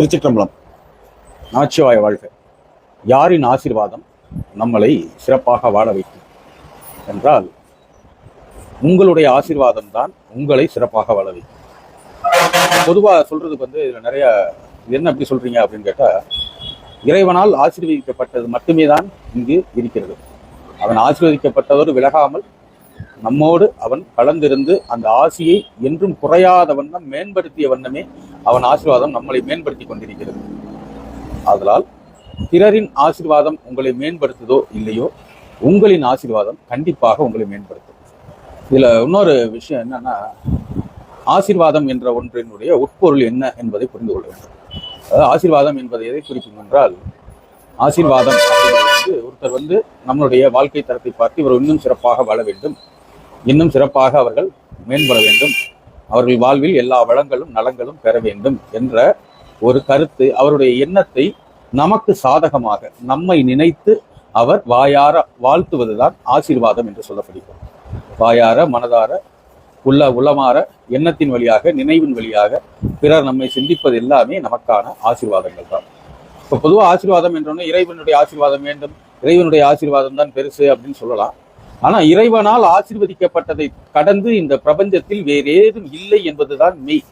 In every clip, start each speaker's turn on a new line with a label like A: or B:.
A: திருச்சிற்றம்பலம். நமச்சிவாய வாழ்க. யாரின் ஆசீர்வாதம் நம்மளை சிறப்பாக வாழ வைக்கும் என்றால், உங்களுடைய ஆசீர்வாதம் தான் உங்களை சிறப்பாக வாழ வைக்கும். பொதுவாக சொல்றதுக்கு இதுல நிறைய என்ன அப்படி சொல்றீங்க அப்படின்னு கேட்டா, இறைவனால் ஆசீர்வதிக்கப்பட்டது மட்டுமே தான் இங்கு இருக்கிறது. அவன் ஆசீர்வதிக்கப்பட்டதோடு விலகாமல் நம்மோடு அவன் கலந்திருந்து அந்த ஆசியை என்றும் குறையாத வண்ணம் மேம்படுத்திய வண்ணமே அவன் ஆசீர்வாதம் நம்மளை மேம்படுத்தி கொண்டிருக்கிறது. ஆதலால் பிறரின் ஆசீர்வாதம் உங்களை மேம்படுத்துதோ இல்லையோ, உங்களின் ஆசீர்வாதம் கண்டிப்பாக உங்களை மேம்படுத்தும். இதுல இன்னொரு விஷயம் என்னன்னா, ஆசீர்வாதம் என்ற ஒன்றினுடைய உட்பொருள் என்ன என்பதை புரிந்து கொள்ள வேண்டும். அதாவது ஆசீர்வாதம் என்பதை எதை குறிக்கும் என்றால், ஆசீர்வாதம் ஒருத்தர் நம்மளுடைய வாழ்க்கை தரத்தை பார்த்து இவர் இன்னும் சிறப்பாக வாழ வேண்டும், இன்னும் சிறப்பாக அவர்கள் மேம்பட வேண்டும், அவர்கள் வாழ்வில் எல்லா வளங்களும் நலங்களும் பெற வேண்டும் என்ற ஒரு கருத்து, அவருடைய எண்ணத்தை நமக்கு சாதகமாக நம்மை நினைத்து அவர் வாயார வாழ்த்துவதுதான் ஆசீர்வாதம் என்று சொல்லப்படுகிறது. வாயார மனதார உள்ளமாற எண்ணத்தின் வழியாக நினைவின் வழியாக பிறர் நம்மை சிந்திப்பது எல்லாமே நமக்கான ஆசீர்வாதங்கள் தான். இப்போ பொதுவாக ஆசீர்வாதம் என்றோன்னு இறைவனுடைய ஆசீர்வாதம் வேண்டும், இறைவனுடைய ஆசீர்வாதம் தான் பெருசு அப்படின்னு சொல்லலாம். ஆனா இறைவனால் ஆசீர்வதிக்கப்பட்டதை கடந்து இந்த பிரபஞ்சத்தில் வேறு ஏதும் இல்லை என்பதுதான் மெய்.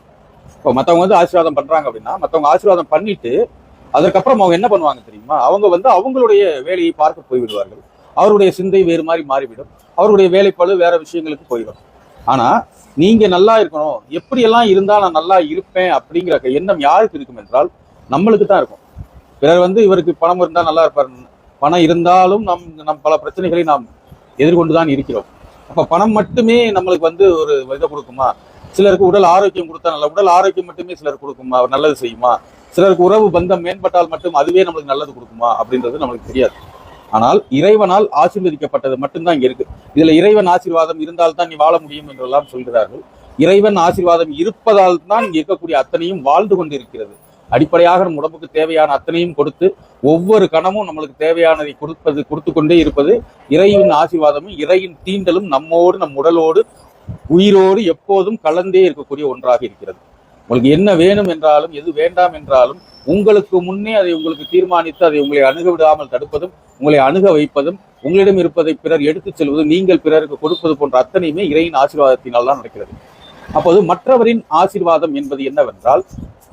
A: இப்போ மற்றவங்க ஆசீர்வாதம் பண்றாங்க அப்படின்னா, மற்றவங்க ஆசீர்வாதம் பண்ணிட்டு அதற்கப்புறம் அவங்க என்ன பண்ணுவாங்க தெரியுமா? அவங்க அவங்களுடைய வேலையை பார்க்க போய்விடுவார்கள். அவருடைய சிந்தை வேறு மாதிரி மாறிவிடும், அவருடைய வேலைப்பளு வேற விஷயங்களுக்கு போயிடும். ஆனா நீங்க நல்லா இருக்கணும், எப்படியெல்லாம் இருந்தா நான் நல்லா இருப்பேன் அப்படிங்கிற எண்ணம் யாருக்கு இருக்கும் என்றால் நம்மளுக்கு தான் இருக்கும். பிறர் இவருக்கு பணம் இருந்தா நல்லா இருப்பார், பணம் இருந்தாலும் நம் பல பிரச்சனைகளை நாம் எதிர்கொண்டுதான் இருக்கிறோம். அப்ப பணம் மட்டுமே நம்மளுக்கு ஒரு இதை கொடுக்குமா? சிலருக்கு உடல் ஆரோக்கியம் கொடுத்தா நல்ல உடல் ஆரோக்கியம் மட்டுமே சிலருக்கு கொடுக்குமா, நல்லது செய்யுமா? சிலருக்கு உறவு பந்தம் மேம்பட்டால் மட்டும் அதுவே நம்மளுக்கு நல்லது கொடுக்குமா அப்படின்றது நம்மளுக்கு தெரியாது. ஆனால் இறைவனால் ஆசீர்வதிக்கப்பட்டது மட்டும்தான் இங்க இருக்கு. இதுல இறைவன் ஆசீர்வாதம் இருந்தால்தான் நீ வாழ முடியும் என்றெல்லாம் சொல்கிறார்கள். இறைவன் ஆசீர்வாதம் இருப்பதால் தான் இங்க இருக்கக்கூடிய அத்தனையும் வாழ்ந்து கொண்டு இருக்கிறது. அடிப்படையாக நம் உடம்புக்கு தேவையான அத்தனையும் கொடுத்து ஒவ்வொரு கணமும் நம்மளுக்கு தேவையானதை கொடுத்து கொண்டே இருப்பது இறைவன் ஆசீர்வாதமும் இறையின் தீண்டலும் நம்மோடு நம் உடலோடு உயிரோடு எப்போதும் கலந்தே இருக்கக்கூடிய ஒன்றாக இருக்கிறது. உங்களுக்கு என்ன வேணும் என்றாலும் எது வேண்டாம் என்றாலும் உங்களுக்கு முன்னே அதை உங்களுக்கு தீர்மானித்து அதை உங்களை அணுக விடாமல் தடுப்பதும், உங்களை அணுக வைப்பதும், உங்களிடம் இருப்பதை பிறர் எடுத்துச் செல்வதும், நீங்கள் பிறருக்கு கொடுப்பது போன்ற அத்தனையுமே இறையின் ஆசீர்வாதத்தினால் தான் நடக்கிறது. அப்போது மற்றவரின் ஆசீர்வாதம் என்பது என்னவென்றால்,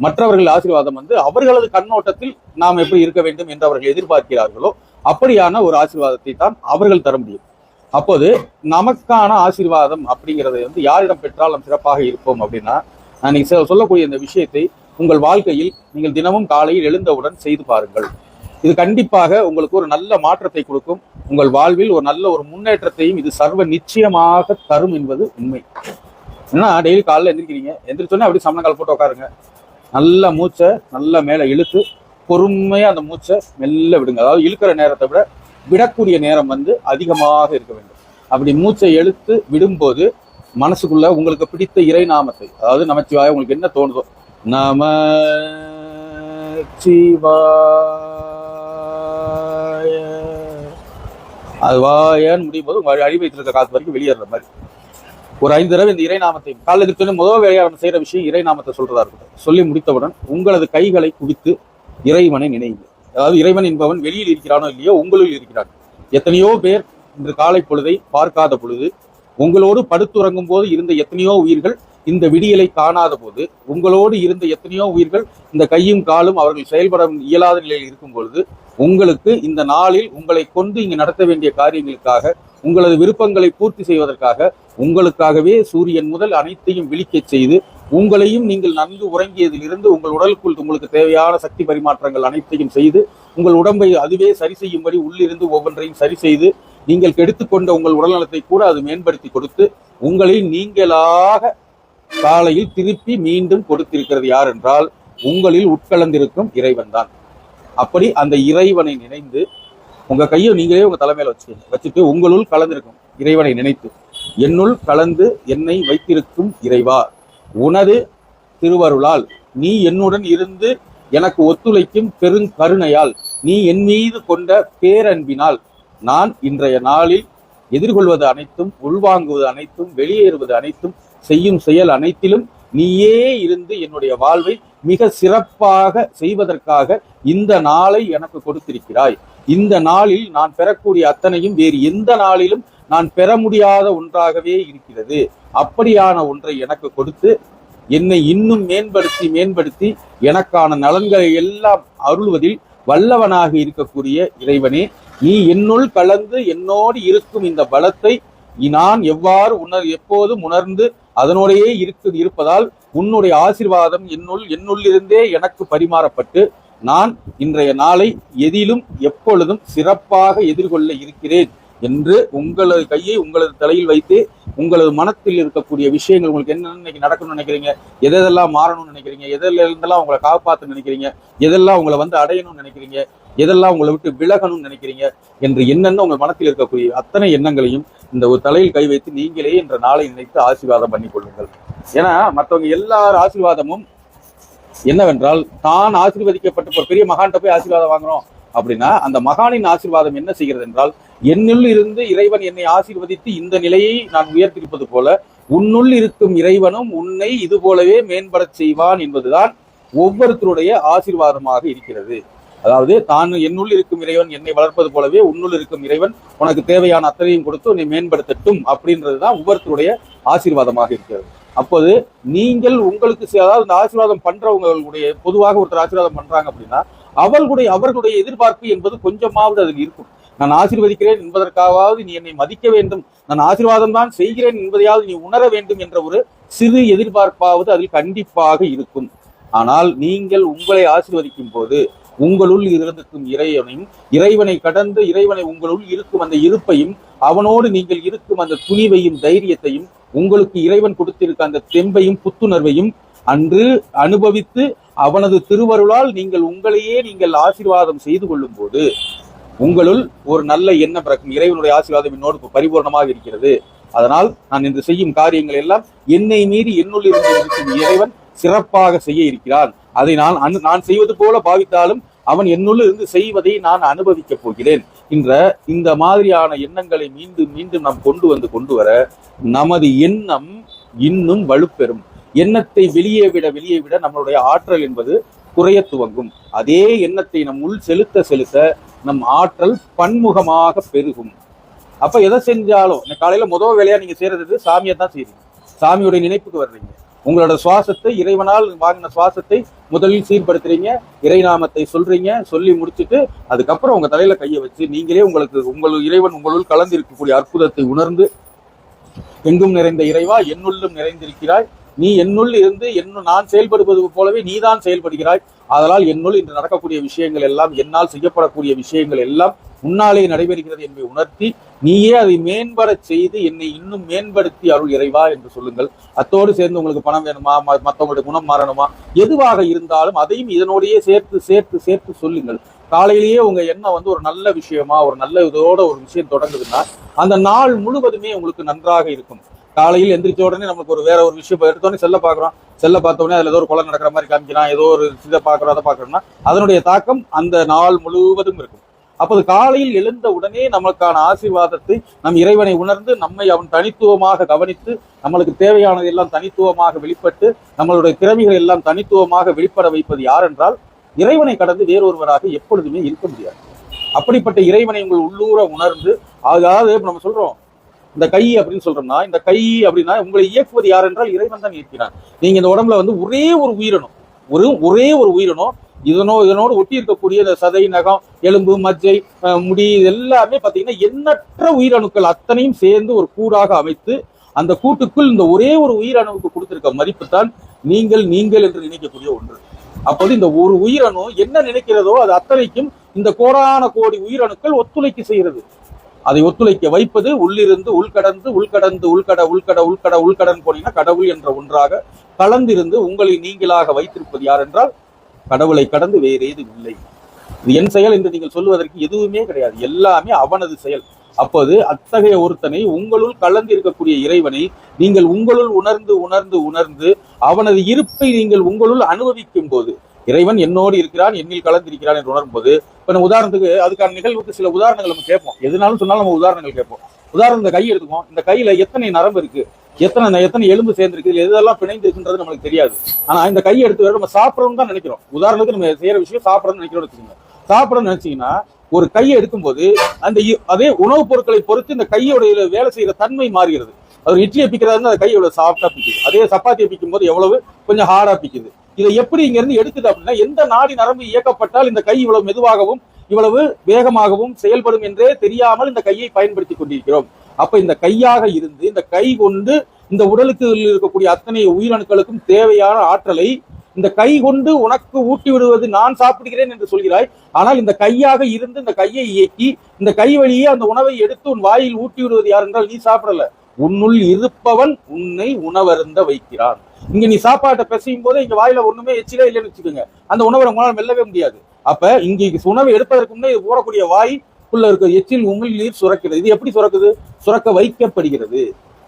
A: மற்றவர்கள் ஆசீர்வாதம் அவர்களது கண்ணோட்டத்தில் நாம் எப்படி இருக்க வேண்டும் என்று அவர்கள் எதிர்பார்க்கிறார்களோ அப்படியான ஒரு ஆசீர்வாதத்தை தான் அவர்கள் தர முடியும். அப்போது நமக்கான ஆசீர்வாதம் அப்படிங்கிறதை யாரிடம் பெற்றால் நாம் சிறப்பாக இருப்போம் அப்படின்னா, நீங்க சொல்லக்கூடிய இந்த விஷயத்தை உங்கள் வாழ்க்கையில் நீங்கள் தினமும் காலையில் எழுந்தவுடன் செய்து பாருங்கள். இது கண்டிப்பாக உங்களுக்கு ஒரு நல்ல மாற்றத்தை கொடுக்கும். உங்கள் வாழ்வில் ஒரு நல்ல ஒரு முன்னேற்றத்தையும் இது சர்வ நிச்சயமாக தரும் என்பது உண்மை. ஏன்னா டெய்லி காலையில் எந்திரிக்கிறீங்க, எந்திரிச்சோன்னே அப்படி சமணங்கால் போட்டு உட்காருங்க. நல்ல மூச்சை நல்ல மேலே இழுத்து பொறுமையா அந்த மூச்சை மெல்ல விடுங்க. அதாவது இழுக்கிற நேரத்தை விட விடக்கூடிய நேரம் அதிகமாக இருக்க வேண்டும். அப்படி மூச்சை இழுத்து விடும்போது மனசுக்குள்ள உங்களுக்கு பிடித்த இறை நாமத்தை, அதாவது நமச்சிவாய, உங்களுக்கு என்ன தோணுதோ, நமச்சிவாய, அது வாயன்னு முடியும் போது உங்க அடி வைத்திருக்க காத்து வரைக்கும் வெளியேற மாதிரி ஒரு 5 தடவை இந்த இறை நாமத்தை காலையில் எடுத்து முதல் வேலையாக நம்ம செய்யற விஷயம் இறை நாமத்தை சொல்றதா இருக்கட்டும். சொல்லி முடித்தவுடன் உங்களது கைகளை குவித்து இறைவனை நினைவுங்கள். அதாவது இறைவன் என்பவன் வெளியில் இருக்கிறானோ இல்லையோ உங்களுள் இருக்கிறான். எத்தனையோ பேர் இன்று காலை பொழுதை பார்க்காத பொழுது, உங்களோடு படுத்துறங்கும் போது இருந்த எத்தனையோ உயிர்கள் இந்த விடியலை காணாத போது, உங்களோடு இருந்த எத்தனையோ உயிர்கள் இந்த கையும் காலும் அவர்கள் செயல்பட இயலாத நிலையில் இருக்கும் பொழுது, உங்களுக்கு இந்த நாளில் உங்களை கொண்டு இங்கு நடத்த வேண்டிய காரியங்களுக்காக, உங்களது விருப்பங்களை பூர்த்தி செய்வதற்காக, உங்களுக்காகவே சூரியன் முதல் அனைத்தையும் விழிக்கச் செய்து, உங்களையும் நீங்கள் நன்கு உறங்கியதிலிருந்து உங்கள் உடலுக்குள் உங்களுக்கு தேவையான சக்தி பரிமாற்றங்கள் அனைத்தையும் செய்து, உங்கள் உடம்பை அதுவே சரி செய்யும்படி உள்ளிருந்து ஒவ்வொன்றையும் சரி செய்து, நீங்கள் கெடுத்துக்கொண்ட உங்கள் உடல்நலத்தை கூட அது மேம்படுத்தி கொடுத்து, உங்களை நீங்களாக காலையில் திருப்பி மீண்டும் கொடுத்திருக்கிறது யார் என்றால் உங்களில் உட்கலந்திருக்கும் இறைவன் தான். அப்படி அந்த இறைவனை நினைந்து உங்க கையை நீங்களே உங்க தலைமையில வச்சுட்டு உங்களுள் கலந்திருக்கும் இறைவனை நினைத்து, என்னுள் கலந்து என்னை வைத்திருக்கும் இறைவா, உனது திருவருளால் நீ என்னுடன் இருந்து எனக்கு ஒத்துழைக்கும் பெருங்கருணையால் நீ என் மீது கொண்ட பேரன்பினால் நான் இன்றைய நாளில் எதிர்கொள்வது அனைத்தும், உள்வாங்குவது அனைத்தும், வெளியேறுவது அனைத்தும், செய்யும் செயல் அனைத்திலும் நீயே இருந்து என்னுடைய வாழ்வை மிக சிறப்பாக செய்வதற்காக இந்த நாளை எனக்கு கொடுத்திருக்கிறாய். இந்த நாளில் நான் பெறக்கூடிய அத்தனையும் வேறு எந்த நாளிலும் நான் பெற முடியாத ஒன்றாகவே இருக்கிறது. அப்படியான ஒன்றை எனக்கு கொடுத்து என்னை இன்னும் மேம்படுத்தி எனக்கான நலன்களை எல்லாம் அருள்வதில் வல்லவனாக இருக்கக்கூடிய இறைவனே, நீ என்னுள் கலந்து என்னோடு இருக்கும் இந்த பலத்தை நான் எவ்வாறு எப்போதும் உணர்ந்து அதனோடையே இருப்பதால் உன்னுடைய ஆசீர்வாதம் என்னுள்ளிருந்தே எனக்கு பரிமாறப்பட்டு நான் இன்றைய நாளை எதிலும் எப்பொழுதும் சிறப்பாக எதிர்கொள்ள இருக்கிறேன் என்று உங்களது கையை உங்களது தலையில் வைத்து உங்களது மனத்தில் இருக்கக்கூடிய விஷயங்கள் உங்களுக்கு என்னென்ன இன்னைக்கு நடக்கணும்னு நினைக்கிறீங்க, எதெல்லாம் மாறணும்னு நினைக்கிறீங்க, எதெல்லாம் உங்களை காப்பாற்ற நினைக்கிறீங்க, எதெல்லாம் உங்களை வந்து அடையணும்னு நினைக்கிறீங்க, எதெல்லாம் உங்களை விட்டு விலகணும்னு நினைக்கிறீங்க என்று என்னென்ன உங்கள் மனத்தில் இருக்கக்கூடிய அத்தனை எண்ணங்களையும் இந்த ஒரு தலையில் கை வைத்து நீங்களே என்ற நாளை நினைத்து ஆசீர்வாதம் பண்ணி கொள்ளுங்கள். ஏன்னா மற்றவங்க எல்லார் ஆசீர்வாதமும் என்னவென்றால் தான் ஆசீர்வதிக்கப்பட்ட ஒரு பெரிய மகான்கிட்ட போய் ஆசீர்வாதம் வாங்குறோம் அப்படின்னா அந்த மகானின் ஆசீர்வாதம் என்ன செய்கிறது என்றால், என்னுள் இருந்து இறைவன் என்னை ஆசீர்வதித்து இந்த நிலையை நான் உயர்த்திருப்பது போல உன்னுள் இருக்கும் இறைவனும் உன்னை இது போலவே மேம்படச் செய்வான் என்பதுதான் ஒவ்வொருத்தருடைய ஆசீர்வாதமாக இருக்கிறது. அதாவது தான் என்னுள் இருக்கும் இறைவன் என்னை வளர்ப்பது போலவே உன்னுள் இருக்கும் இறைவன் உனக்கு தேவையான அத்தனையும் கொடுத்து உன்னை மேம்படுத்தட்டும் அப்படின்றதுதான் ஒவ்வொருத்தருடைய ஆசீர்வாதமாக இருக்கிறது. அப்போது நீங்கள் உங்களுக்கு அதாவது இந்த ஆசீர்வாதம் பண்றவங்களுடைய பொதுவாக ஒருத்தர் ஆசீர்வாதம் பண்றாங்க அப்படின்னா அவர்களுடைய எதிர்பார்ப்பு என்பது கொஞ்சமாவது அதில் இருக்கும். நான் ஆசீர்வதிக்கிறேன் என்பதற்காவது நீ என்னை மதிக்க வேண்டும், நான் ஆசீர்வாதம் தான் செய்கிறேன் என்பதையாவது நீ உணர வேண்டும் என்ற ஒரு சிறு எதிர்பார்ப்பாவது அதில் கண்டிப்பாக இருக்கும். ஆனால் நீங்கள் உங்களை ஆசீர்வதிக்கும் போது உங்களுள் இருந்திருக்கும் இறைவனை கடந்து இறைவனை உங்களுள் இருக்கும் அந்த இருப்பையும் அவனோடு நீங்கள் இருக்கும் அந்த துணிவையும் தைரியத்தையும் உங்களுக்கு இறைவன் கொடுத்திருக்க அந்த தெம்பையும் புத்துணர்வையும் அன்று அனுபவித்து அவனது திருவருளால் உங்களையே நீங்கள் ஆசீர்வாதம் செய்து கொள்ளும் போது உங்களுள் ஒரு நல்ல எண்ணம் பிறக்கும். இறைவனுடைய ஆசீர்வாதம் என்னோடு பரிபூர்ணமாக இருக்கிறது. அதனால் நான் இன்று செய்யும் காரியங்கள் எல்லாம் என்னை மீறி என்னுள் இருக்கும் இறைவன் சிறப்பாக செய்ய இருக்கிறான். அதை நான் செய்வது போல பாவித்தாலும் அவன் என்னுள் இருந்து செய்வதை நான் அனுபவிக்கப் போகிறேன் இந்த மாதிரியான எண்ணங்களை மீண்டும் நாம் கொண்டு வர நமது எண்ணம் இன்னும் வலுப்பெறும். எண்ணத்தை வெளியே விட நம்மளுடைய ஆற்றல் என்பது குறைய துவங்கும். அதே எண்ணத்தை நம் உள் செலுத்த நம் ஆற்றல் பன்முகமாக பெருகும். அப்ப எதை செஞ்சாலும் காலையில முதல் வேலையா நீங்க செய்யறது சாமியை தான் செய்றீங்க. சாமியுடைய நினைப்புக்கு வர்றீங்க. உங்களோட சுவாசத்தை இறைவனால் வாங்கின சுவாசத்தை முதலில் சீர்படுத்துறீங்க, இறைநாமத்தை சொல்றீங்க, சொல்லி முடிச்சுட்டு அதுக்கப்புறம் உங்க தலையில கையை வச்சு நீங்களே இறைவன் உங்களுள் கலந்து இருக்கக்கூடிய அற்புதத்தை உணர்ந்து எங்கும் நிறைந்த இறைவா என்னுள்ளும் நிறைந்திருக்கிறாய், நீ என்னுள் இருந்து நான் செயல்படுவது போலவே நீதான் செயல்படுகிறாய். அதனால் என்னுள் இன்று நடக்கக்கூடிய விஷயங்கள் எல்லாம் என்னால் செய்யப்படக்கூடிய விஷயங்கள் எல்லாம் முன்னாலே நடைபெறுகிறது என்பதை உணர்த்தி நீயே அதை மேம்பட செய்து என்னை இன்னும் மேம்படுத்தி அருள் இறைவா என்று சொல்லுங்கள். அத்தோடு சேர்ந்து உங்களுக்கு பணம் வேணுமா, மற்றவங்களுடைய குணம் மாறணுமா, எதுவாக இருந்தாலும் அதையும் இதனோடையே சேர்த்து சொல்லுங்கள். காலையிலேயே உங்க எண்ணம் ஒரு நல்ல விஷயமா ஒரு நல்ல இதோட ஒரு விஷயம் தொடங்குதுன்னா அந்த நாள் முழுவதுமே உங்களுக்கு நன்றாக இருக்கும். காலையில் எந்திரிச்ச உடனே நமக்கு வேற ஒரு விஷயம் எடுத்தோடனே செல்ல பார்த்தோடனே அதுல ஏதோ ஒரு கொலை நடக்கிற மாதிரி காமிக்கிறான், ஏதோ ஒரு இதை பார்க்குறோம் அதை பார்க்கறோம்னா அதனுடைய தாக்கம் அந்த நாள் முழுவதும் இருக்கும். அப்போது காலையில் எழுந்த உடனே நமக்கான ஆசீர்வாதத்தை நம் இறைவனை உணர்ந்து நம்மை அவன் தனித்துவமாக கவனித்து நம்மளுக்கு தேவையானது எல்லாம் தனித்துவமாக வெளிப்பட்டு நம்மளுடைய திறமைகள் எல்லாம் தனித்துவமாக வெளிப்பட வைப்பது யார் என்றால் இறைவனை கடந்து வேறொருவராக எப்பொழுதுமே இருக்க முடியாது. அப்படிப்பட்ட இறைவனை உங்கள் உள்ளூர உணர்ந்து, அதாவது நம்ம சொல்றோம் இந்த கை அப்படின்னு சொல்றோம்னா, இந்த கை அப்படின்னா உங்களை இயக்குவது யார் என்றால் இறைவன் தான் இயக்கிறான். நீங்க இந்த உடம்புல ஒரே ஒரு உயிரினம் இதனோடு ஒட்டி இருக்கக்கூடிய இந்த சதை, நகம், எலும்பு, மஜ்ஜை, முடி எல்லாமே பாத்தீங்கன்னா எண்ணற்ற உயிரணுக்கள் அத்தனையும் சேர்ந்து ஒரு கூடாக அமைத்து அந்த கூட்டுக்குள் இந்த ஒரே ஒரு உயிரணுவுக்கு கொடுத்திருக்க மதிப்பு தான் நீங்கள் என்று நினைக்கக்கூடிய ஒன்று. அப்போது இந்த ஒரு உயிரணு என்ன நினைக்கிறதோ அது அத்தனைக்கும் இந்த கோடான கோடி உயிரணுக்கள் ஒத்துழைக்க செய்கிறது. அதை ஒத்துழைக்க வைப்பது உள்ளிருந்து உள்கடன் போனீங்கன்னா கடவுள் என்ற ஒன்றாக கலந்திருந்து உங்களை நீங்களாக வைத்திருப்பது யார் என்றால் கடவுளை கடந்து வேறு ஏதும் இல்லை. இது என் செயல் என்று நீங்கள் சொல்லுவதற்கு எதுவுமே கிடையாது, எல்லாமே அவனது செயல். அப்போது அத்தகைய ஒருத்தனை உங்களுள் கலந்து இருக்கக்கூடிய இறைவனை நீங்கள் உங்களுள் உணர்ந்து அவனது இருப்பை நீங்கள் உங்களுள் அனுபவிக்கும் போது இறைவன் என்னோடு இருக்கிறான், என்னில் கலந்திருக்கிறான் என்று உணரும் போது, இப்ப உதாரணத்துக்கு அதுக்கான நிகழ்வுக்கு சில உதாரணங்கள் நம்ம கேட்போம். எதுனாலும் சொன்னாலும் நம்ம உதாரணங்கள் கேட்போம். உதாரணம் இந்த கை எடுத்துக்கோம். இந்த கையில எத்தனை நரம்பு இருக்கு, எத்தனை எலும்பு சேர்ந்திருக்கு, எதெல்லாம் பிணைந்து இருக்குன்றது நம்மளுக்கு தெரியாது. ஆனா இந்த கையை எடுத்து நம்ம சாப்பிடணும்னு தான் நினைக்கிறோம். உதாரணத்துக்கு நம்ம செய்யற விஷயம் சாப்பிடணும்னு நினைக்கிறோம் வச்சுக்கோங்க. சாப்பிடணும்னு நினைச்சீங்கன்னா ஒரு கையை எடுக்கும்போது அந்த அதே உணவுப் பொருட்களை பொறுத்து இந்த கையோட வேலை செய்யற தன்மை மாறுகிறது. அவர் இட்லியை பிக்கிறாருன்னு அந்த கை எவ்வளவு சாஃப்டா பிக்குது, அதே சப்பாத்தியை பிக்கும் போது எவ்வளவு கொஞ்சம் ஹார்டா பிக்குது. இதை எப்படி இங்க இருந்து எடுக்குது அப்படின்னா, எந்த நாடி நரம்பு இயக்கப்பட்டால் இந்த கை இவ்வளவு மெதுவாகவும் இவ்வளவு வேகமாகவும் செயல்படும் என்றே தெரியாமல் இந்த கையை பயன்படுத்தி கொண்டிருக்கிறோம். அப்ப இந்த கையாக இருந்து இந்த கை கொண்டு இந்த உடலுக்கு இருக்கக்கூடிய அத்தனை உயிரணுக்களுக்கும் தேவையான ஆற்றலை இந்த கை கொண்டு உனக்கு ஊட்டி விடுவது நான் சாப்பிடுகிறேன் என்று சொல்கிறாய். ஆனால் இந்த கையாக இருந்து இந்த கையை இயக்கி இந்த கை வழியே அந்த உணவை எடுத்து உன் வாயில் ஊட்டி விடுவது யார் என்றால் நீ சாப்பிடல, உன்னுள் இருப்பவன் உன்னை உணவருந்த வைக்கிறான். இங்க நீ சாப்பாட்டை பிசையும் போது இங்க வாயில ஒண்ணுமே எச்சிலே இல்லைன்னு வச்சுக்கோங்க, அந்த உணவை உங்களால் மெல்லவே முடியாது. அப்ப இங்க உணவை எடுப்பதற்கு முன்னே இது போடக்கூடிய வாய்க்குள்ள இருக்க எச்சில் உமிழ் நீர் சுரக்கிறது. இது எப்படி சுரக்குது? சுரக்க வைக்கப்படுகிறது.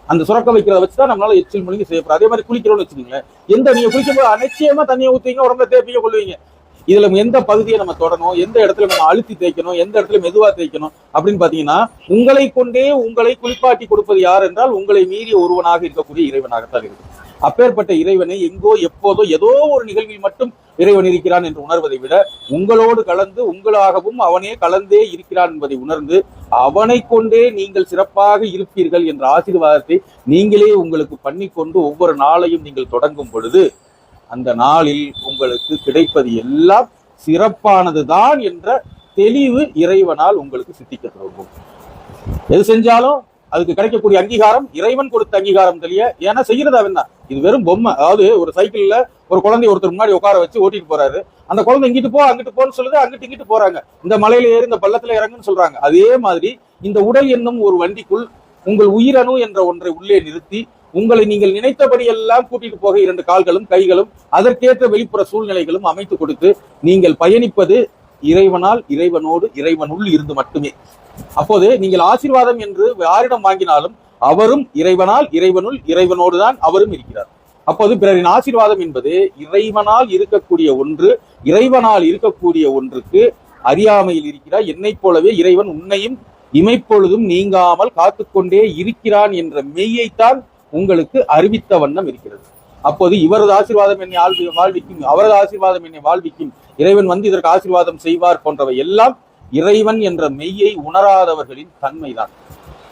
A: அந்த சுரக்க வைக்கிறத வச்சுதான் நம்மளால எச்சில் முழுங்கி செய்யப்படும். அதே மாதிரி குளிக்கிறோம்னு வச்சுக்கோங்களேன், நீங்க குளிக்கும் போது நிச்சயமா தண்ணியை ஊற்றுவீங்க, உடம்புல தேய்ப்பீங்க, கொள்வீங்க. இதுல எந்த பகுதியை நம்ம தொடணும், எந்த இடத்துல நம்ம அழுத்தி தேய்க்கணும், எந்த இடத்துல மெதுவா தேய்க்கணும் அப்படின்னு பாத்தீங்கன்னா, உங்களை கொண்டே உங்களை குளிப்பாட்டி கொடுப்பது யார் என்றால் உங்களை மீறிய ஒருவனாக இருக்கக்கூடிய இறைவனாகத்தான் இருக்கு. அப்பேற்பட்ட இறைவனை எங்கோ எப்போதோ ஏதோ ஒரு நிகழ்வில் மட்டும் இறைவன் இருக்கிறான் என்று உணர்வதை விட உங்களோடு கலந்து உங்களாகவும் அவனே கலந்தே இருக்கிறான் என்பதை உணர்ந்து அவனை கொண்டே நீங்கள் சிறப்பாக இருப்பீர்கள் என்ற ஆசீர்வாதத்தை நீங்களே உங்களுக்கு பண்ணிக்கொண்டு ஒவ்வொரு நாளையும் நீங்கள் தொடங்கும் பொழுது அந்த நாளில் உங்களுக்கு கிடைப்பது எல்லாம் சிறப்பானதுதான் என்ற தெளிவு இறைவனால் உங்களுக்கு சித்திக்க தொடங்கும். எது செஞ்சாலும் அதுக்கு கிடைக்கக்கூடிய அங்கீகாரம் இறைவன் கொடுத்த அங்கீகாரம் தெரிய. ஏன்னா செய்யறது அவன் தான். இது வெறும் பொம்மை. அதாவது ஒரு சைக்கிள்ல ஒரு குழந்தை ஒருத்தர் முன்னாடி உட்கார வச்சு ஓட்டிட்டு போறாரு. அந்த குழந்தை இங்கிட்டு போ அங்கிட்டு போன்னு சொல்லுது, அங்கிட்டு இங்கிட்டு போறாங்க. இந்த மலையில ஏறி இந்த பள்ளத்துல இறங்குன்னு சொல்றாங்க. அதே மாதிரி இந்த உடல் என்னும் ஒரு வண்டிக்குள் உங்கள் உயிரணு என்ற ஒன்றை உள்ளே நிறுத்தி உங்களை நீங்கள் நினைத்தபடி எல்லாம் கூட்டிட்டு போக 2 கால்களும் கைகளும் அதற்கேற்ற வெளிப்புற சூழ்நிலைகளும் அமைத்து கொடுத்து நீங்கள் பயணிப்பது இறைவனால், இறைவனோடு, இறைவனுள் இருந்து மட்டுமே. அப்போது நீங்கள் ஆசீர்வாதம் என்று யாரிடம் வாங்கினாலும் அவரும் இறைவனால், இறைவனுள், இறைவனோடு தான் அவரும் இருக்கிறார். அப்போது பிறரின் ஆசீர்வாதம் என்பது இறைவனால் இருக்கக்கூடிய ஒன்று, இறைவனால் இருக்கக்கூடிய ஒன்றுக்கு அறியாமையில் இருக்கிறார். என்னைப் போலவே இறைவன் உன்னையும் இமைப்பொழுதும் நீங்காமல் காத்துக்கொண்டே இருக்கிறான் என்ற மெய்யைத்தான் உங்களுக்கு அறிவித்த வண்ணம் இருக்கிறது. அப்போது இவரது ஆசீர்வாதம் என்னை வாழ்விக்கும், அவரது ஆசீர்வாதம் என்னை வாழ்விக்கும், இறைவன் வந்து இதற்கு ஆசீர்வாதம் செய்வார் போன்றவை எல்லாம் இறைவன் என்ற மெய்யை உணராதவர்களின் தன்மைதான்.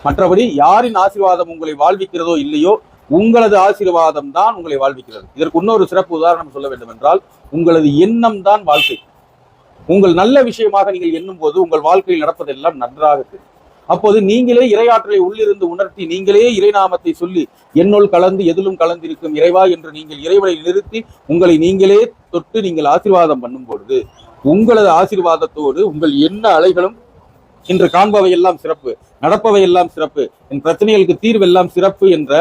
A: மற்றபடி யாரின் ஆசீர்வாதம் உங்களை வாழ்விக்கிறதோ இல்லையோ உங்களது ஆசீர்வாதம் தான் உங்களை வாழ்விக்கிறது. இதற்கு இன்னொரு சிறப்பு உதாரணம் சொல்ல வேண்டும் என்றால், உங்களது எண்ணம் தான் வாழ்க்கை. உங்கள் நல்ல விஷயமாக நீங்கள் எண்ணும் போது உங்கள் வாழ்க்கையில் நடப்பதெல்லாம் நன்றாக தெரியும். அப்போது நீங்களே இறையாற்றலை உள்ளிருந்து உணர்த்தி நீங்களே இறைநாமத்தை சொல்லி என்னுள் கலந்து எதிலும் கலந்திருக்கும் இறைவா என்று நீங்கள் இறைவனை நிறுத்தி உங்களை நீங்களே தொட்டு நீங்கள் ஆசீர்வாதம் பண்ணும் பொழுது உங்களது ஆசீர்வாதத்தோடு உங்கள் எண்ண அலைகளும் இன்று காண்பவை எல்லாம் சிறப்பு, நடப்பவை எல்லாம் சிறப்பு, என் பிரச்சனைகளுக்கு தீர்வெல்லாம் சிறப்பு என்ற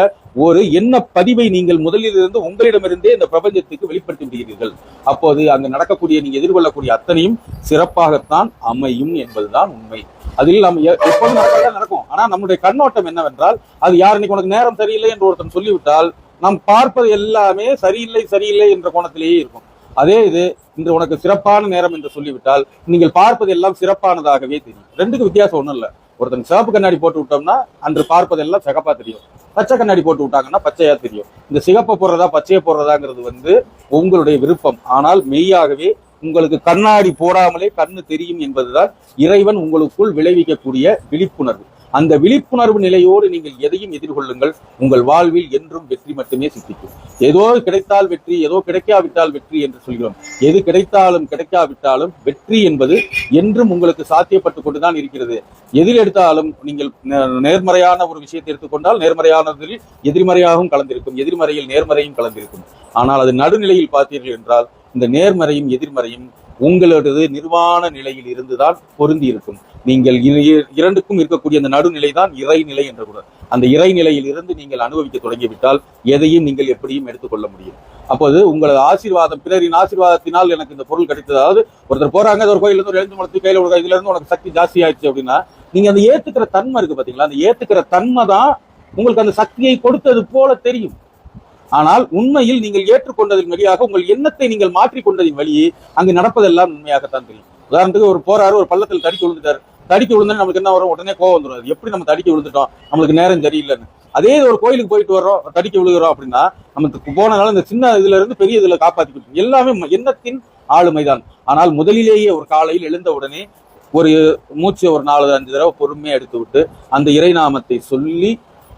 A: ஒரு எண்ண பதிவை நீங்கள் முதலில் இருந்து உங்களிடமிருந்தே இந்த பிரபஞ்சத்துக்கு வெளிப்படுத்தி விடுகிறீர்கள். அப்போது அங்கு நடக்கக்கூடிய நீங்க எதிர்கொள்ளக்கூடிய அத்தனையும் சிறப்பாகத்தான் அமையும் என்பதுதான் உண்மை. அதில் நம்ம எப்போதும் நடக்கும். ஆனா நம்முடைய கண்ணோட்டம் என்னவென்றால், அது யார் இன்னைக்கு உனக்கு நேரம் சரியில்லை என்று ஒருத்தன் சொல்லிவிட்டால் நாம் பார்ப்பது எல்லாமே சரியில்லை என்ற கோணத்திலேயே இருக்கும். அதே இது இன்று உனக்கு சிறப்பான நேரம் என்று சொல்லிவிட்டால் நீங்கள் பார்ப்பது எல்லாம் சிறப்பானதாகவே தெரியும். ரெண்டுக்கு வித்தியாசம் ஒண்ணும் இல்ல. ஒருத்தன் சிவப்பு கண்ணாடி போட்டு விட்டோம்னா அன்று பார்ப்பதெல்லாம் சிகப்பா தெரியும், பச்சை கண்ணாடி போட்டு விட்டாங்கன்னா பச்சையா தெரியும். இந்த சிகப்பை போடுறதா பச்சையை போடுறதாங்கிறது உங்களுடைய விருப்பம். ஆனால் மெய்யாகவே உங்களுக்கு கண்ணாடி போடாமலே கண்ணு தெரியும் என்பதுதான் இறைவன் உங்களுக்குள் விளைவிக்கக்கூடிய விழிப்புணர்வு. அந்த விழிப்புணர்வு நிலையோடு நீங்கள் எதையும் எதிர்கொள்ளுங்கள். உங்கள் வாழ்வில் என்றும் வெற்றி மட்டுமே சித்திக்கும். ஏதோ கிடைத்தால் வெற்றி, ஏதோ கிடைக்காவிட்டால் வெற்றி என்று சொல்கிறோம். எது கிடைத்தாலும் கிடைக்காவிட்டாலும் வெற்றி என்பது என்றும் உங்களுக்கு சாத்தியப்பட்டு கொண்டுதான் இருக்கிறது. எதில் எடுத்தாலும் நீங்கள் நேர்மறையான ஒரு விஷயத்தை எடுத்துக்கொண்டால் நேர்மறையானதில் எதிர்மறையாகவும் கலந்திருக்கும், எதிர்மறையில் நேர்மறையும் கலந்திருக்கும். ஆனால் அது நடுநிலையில் பார்த்தீர்கள் என்றால் இந்த நேர்மறையும் எதிர்மறையும் உங்களது நிர்வாண நிலையில் இருந்துதான் பொருந்தி இருக்கும். நீங்கள் இரண்டுக்கும் இருக்கக்கூடிய அந்த நடுநிலை தான் இறைநிலை என்ற கூட. அந்த இறைநிலையில் இருந்து நீங்கள் அனுபவிக்க தொடங்கிவிட்டால் எதையும் நீங்கள் எப்படியும் எடுத்துக்கொள்ள முடியும். அப்போது உங்களது ஆசீர்வாதம், பிறரின் ஆசீர்வாதத்தினால் எனக்கு இந்த பொருள் கிடைத்தது. அதாவது ஒருத்தர் போறாங்க, ஒரு கோயில இருந்து ஒரு எழுந்து மலத்து கையில ஒரு இதுல இருந்து உனக்கு சக்தி ஜாஸ்தி ஆயிடுச்சு அப்படின்னா நீங்க அந்த ஏத்துக்கிற தன்மை இருக்கு பாத்தீங்களா, அந்த ஏத்துக்கிற தன்மை தான் உங்களுக்கு அந்த சக்தியை கொடுத்தது போல தெரியும். ஆனால் உண்மையில் நீங்கள் ஏற்றுக்கொண்டதின் வழியாக உங்கள் எண்ணத்தை நீங்கள் மாற்றிக்கொண்டதின் வழியே அங்கு நடப்பதெல்லாம் உண்மையாகத்தான் தெரியும். உதாரணத்துக்கு ஒரு போறாரு, ஒரு பள்ளத்தில் தடிக்க விழுந்துட்டாரு. தடிக்க விழுந்தா நமக்கு என்ன வரும்? உடனே கோவம் வந்துடும். எப்படி நம்ம தடிக்க விழுந்துட்டோம், நம்மளுக்கு நேரம் சரியில்லைன்னு. அதே ஒரு கோயிலுக்கு போயிட்டு வர்றோம், தடிக்க விழுகிறோம் அப்படின்னா நமக்கு போனனால இந்த சின்ன இதுல இருந்து பெரிய இதுல காப்பாற்றிக்கிட்டு எல்லாமே எண்ணத்தின் ஆளுமைதான். ஆனால் முதலிலேயே ஒரு காலையில் எழுந்த உடனே ஒரு மூச்சு ஒரு 4-5 தடவை பொறுமையா எடுத்து விட்டு அந்த இறைநாமத்தை சொல்லி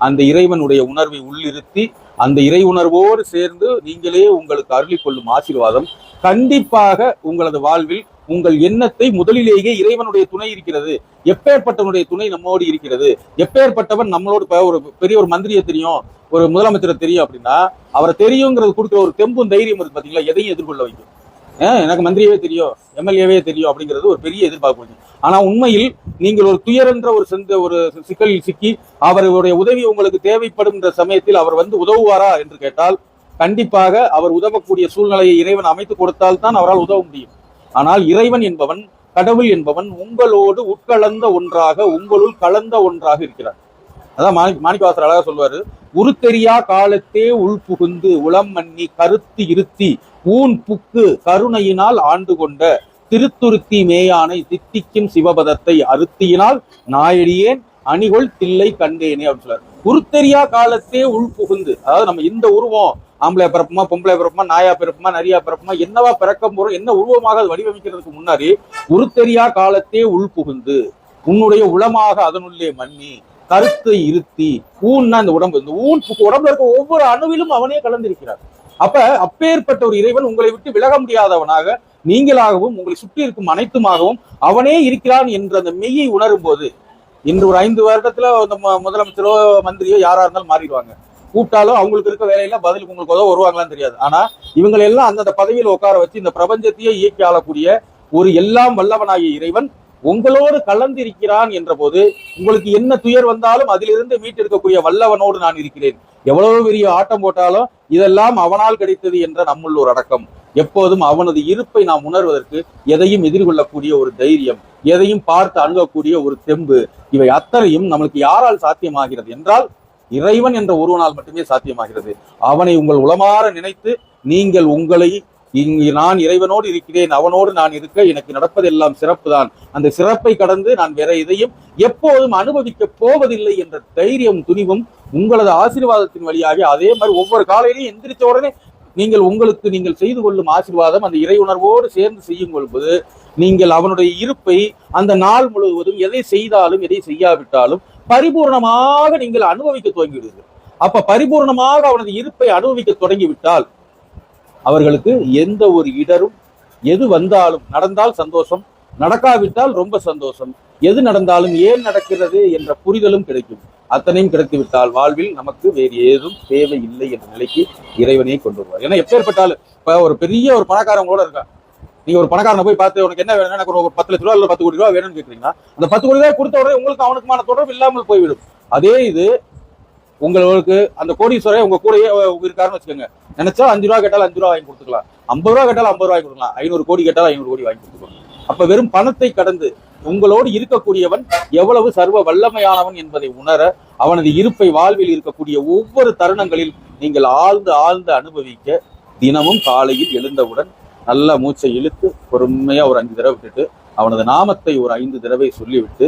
A: அந்த இறைவனுடைய உணர்வை உள்ளிருத்தி அந்த இறை உணர்வோடு சேர்ந்து நீங்களே உங்களுக்கு அருளி கொள்ளும் ஆசீர்வாதம் கண்டிப்பாக உங்களது வாழ்வில் உங்கள் எண்ணத்தை முதலிலேயே இறைவனுடைய துணை இருக்கிறது. எப்பேற்பட்டவனுடைய துணை நம்மோடு இருக்கிறது, எப்பேற்பட்டவன் நம்மளோடு ஒரு பெரிய ஒரு மந்திரியை தெரியும், ஒரு முதலமைச்சரை தெரியும் அப்படின்னா அவரை தெரியுங்கிறது கொடுக்குற ஒரு தெம்பும் தைரியம் இருக்கு பாத்தீங்களா, எதையும் எதிர்கொள்ள வைக்கும். எனக்கு மந்திரியாவே தெரியும், எம்எல்ஏவே தெரியும் அப்படிங்கிறது ஒரு பெரிய எதிர்பார்ப்பு. ஆனா உண்மையில் நீங்கள் ஒரு துயரென்ற ஒரு சிக்கலில் சிக்கி அவருடைய உதவி உங்களுக்கு தேவைப்படும் சமயத்தில் அவர் வந்து உதவுவாரா என்று கேட்டால் கண்டிப்பாக அவர் உதவக்கூடிய சூழ்நிலையை இறைவன் அமைத்து கொடுத்தால் தான் அவரால் உதவ முடியும். ஆனால் இறைவன் என்பவன், கடவுள் என்பவன் உங்களோடு உட்கலந்த ஒன்றாக, உங்களுள் கலந்த ஒன்றாக இருக்கிறார். அதான் மாணிக்கவாசர் அழகா சொல்வாரு, உருத்தெரியா காலத்தே உள்புகுந்து உளம் மன்னி கருத்து இருத்தி ஊன் புக்கு கருணையினால் ஆண்டு கொண்ட திருத்துருத்தி மேயானை தித்திக்கும் சிவபதத்தை அறுத்தியினால் நாயடியேன் அணிகொள் தில்லை கண்டேனே அப்படின்னு சொல்றாரு. உருத்தெரியா காலத்தே உள்புகுந்து, அதாவது நம்ம இந்த உருவம் ஆம்பளை பிறப்புமா, பொம்பளை பிறப்புமா, நாயா பிறப்புமா, நரியா பிறப்புமா, என்னவா பிறக்க போறோம், என்ன உருவமாக அது வடிவமைக்கிறதுக்கு முன்னாடி உருத்தெரியா காலத்தே உள்புகுந்து உன்னுடைய உளமாக அதனுள்ளே மன்னி கருத்தை இருத்தி ஊன்னா இந்த உடம்பு, இந்த உடம்புல இருக்க ஒவ்வொரு அணுவிலும் அவனே கலந்திருக்கிறார். அப்பேற்பட்ட ஒரு இறைவன் உங்களை விட்டு விலக முடியாதவனாக நீங்களாகவும் உங்களை சுற்றி இருக்கும் அனைத்துமாகவும் அவனே இருக்கிறான் என்ற அந்த மெய்யை உணரும் போது, இன்று ஒரு 5 வருடத்துல முதலமைச்சரோ மந்திரியோ யாரா இருந்தாலும் மாறிடுவாங்க. கூப்பிட்டாலும் அவங்களுக்கு இருக்க வேலையில பதிலுக்கு உங்களுக்கு உதவ வருவாங்களான்னு தெரியாது. ஆனா இவங்களை எல்லாம் அந்தந்த பதவியில் உட்கார வச்சு இந்த பிரபஞ்சத்தையே இயக்கி ஆளக்கூடிய ஒரு எல்லாம் வல்லவனாகிய இறைவன் உங்களோடு கலந்திருக்கிறான் என்ற போது உங்களுக்கு என்ன துயர் வந்தாலும் அதிலிருந்து மீட்டெடுக்கக்கூடிய வல்லவனோடு நான் இருக்கிறேன். எவ்வளவு பெரிய ஆட்டம் போட்டாலும் இதெல்லாம் அவனால் கிடைத்தது என்ற நம்முள்ள ஒரு அடக்கம், எப்போதும் அவனது இருப்பை நாம் உணர்வதற்கு எதையும் எதிர்கொள்ளக்கூடிய ஒரு தைரியம், எதையும் பார்த்து அணுகக்கூடிய ஒரு தெம்பு, இவை அத்தனையும் நம்மளுக்கு யாரால் சாத்தியமாகிறது என்றால் இறைவன் என்ற ஒருவனால் மட்டுமே சாத்தியமாகிறது. அவனை உங்கள் உளமாற நினைத்து நீங்கள் உங்களை இங்கு நான் இறைவனோடு இருக்கிறேன், அவனோடு நான் இருக்க எனக்கு நடப்பதெல்லாம் சிறப்பு தான், அந்த சிறப்பை கடந்து நான் வேற எதையும் எப்போதும் அனுபவிக்க போவதில்லை என்ற தைரியம் துணிவும் உங்களது ஆசீர்வாதத்தின் வழியாக, அதே மாதிரி ஒவ்வொரு காலையிலையும் எந்திரிச்ச உடனே நீங்கள் செய்து கொள்ளும் ஆசீர்வாதம் அந்த இறை உணர்வோடு சேர்ந்து செய்யும் பொழுது நீங்கள் அவனுடைய இருப்பை அந்த நாள் முழுவதும் எதை செய்தாலும் எதை செய்யாவிட்டாலும் பரிபூர்ணமாக நீங்கள் அனுபவிக்க துவங்கிவிடுவீர்கள். அப்ப பரிபூர்ணமாக அவனது இருப்பை அனுபவிக்க தொடங்கிவிட்டால் அவர்களுக்கு எந்த ஒரு இடரும், எது வந்தாலும் நடந்தால் சந்தோஷம், நடக்காவிட்டால் ரொம்ப சந்தோஷம், எது நடந்தாலும் ஏன் நடக்கிறது என்ற புரிதலும் கிடைக்கும். அத்தனையும் கிடைத்துவிட்டால் வாழ்வில் நமக்கு வேறு ஏதும் தேவை இல்லை என்ற நிலைக்கு இறைவனையே கொண்டு வருவார். ஏன்னா எப்பேற்பட்டாலும் இப்ப ஒரு பெரிய ஒரு பணக்காரங்களோட இருக்கா, நீங்க ஒரு பணக்காரனை போய் பார்த்து உனக்கு என்ன வேணும், எனக்கு ஒரு 10 லட்ச ரூபா இல்ல 10 கோடி ரூபா வேணும்னு கேட்குறீங்கன்னா அந்த 10 கோடி ரூபாய் கொடுத்த உடனே உங்களுக்கு அவனுக்குமான தொடர்பு இல்லாமல் போய்விடும். அதே இது உங்களுக்கு அந்த கோடீஸ்வரர் உங்க கூடயே இருக்காருன்னு வச்சுக்கோங்க, நினைச்சா 5 ரூபா கேட்டாலும் 5 ரூபா வாங்கி கொடுத்துக்கலாம், 50 ரூபா கேட்டாலும் 50 ரூபாய் கொடுக்கலாம், 500 கோடி கேட்டாலும் 500 கோடி வாங்கி கொடுத்துக்கலாம். அப்ப வெறும் பணத்தை கடந்து உங்களோடு இருக்கக்கூடியவன் எவ்வளவு சர்வ வல்லமையானவன் என்பதை உணர அவனது இருப்பை வாழ்வில் இருக்கக்கூடிய ஒவ்வொரு தருணங்களில் நீங்கள் ஆழ்ந்து ஆழ்ந்து அனுபவிக்க தினமும் காலையில் எழுந்தவுடன் நல்ல மூச்சை இழுத்து பொறுமையா ஒரு 5 தடவை விட்டுட்டு அவனது நாமத்தை ஒரு 5 தடவை சொல்லிவிட்டு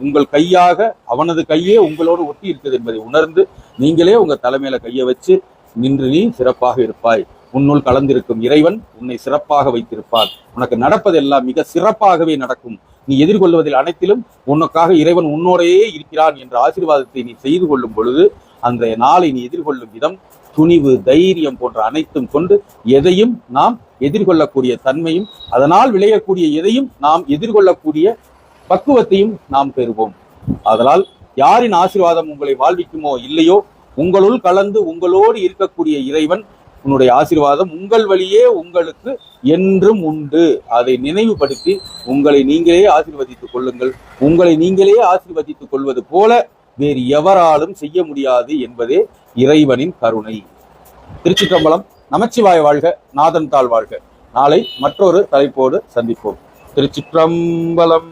A: உங்கள் கையாக அவனது கையே உங்களோடு ஒட்டி இருக்குது என்பதை உணர்ந்து நீங்களே உங்க தலைமையில கையை வச்சு நின்று நீ சிறப்பாக இருப்பாய், உன்னுள் கலந்திருக்கும் இறைவன் உன்னை சிறப்பாக வைத்திருப்பார், உனக்கு நடப்பதெல்லாம் மிக சிறப்பாகவே நடக்கும், நீ எதிர்கொள்வதில் அனைத்திலும் உனக்காக இறைவன் உன்னோடையே இருக்கிறான் என்ற ஆசீர்வாதத்தை நீ செய்து கொள்ளும் பொழுது அந்த நாளை நீ எதிர்கொள்ளும் விதம் துணிவு, தைரியம் போன்ற அனைத்தும் கொண்டு எதையும் நாம் எதிர்கொள்ளக்கூடிய தன்மையும் அதனால் விளையக்கூடிய எதையும் நாம் எதிர்கொள்ளக்கூடிய பக்குவத்தையும் நாம் பெறுவோம். அதனால் யாரின் ஆசீர்வாதம் உங்களை வாழ்விக்குமோ இல்லையோ உங்களுள் கலந்து உங்களோடு இருக்கக்கூடிய இறைவன் உன்னுடைய ஆசீர்வாதம் உங்கள் வழியே உங்களுக்கு என்றும் உண்டு. அதை நினைவுபடுத்தி உங்களை நீங்களே ஆசீர்வதித்துக் கொள்ளுங்கள். உங்களை நீங்களே ஆசீர்வதித்துக் கொள்வது போல வேறு எவராலும் செய்ய முடியாது என்பதே இறைவனின் கருணை. திருச்சிற்றம்பலம். நமச்சிவாய வாழ்க, நாதன் தாள் வாழ்க. நாளை மற்றொரு தலைப்போடு சந்திப்போம். திருச்சிற்றம்பலம்.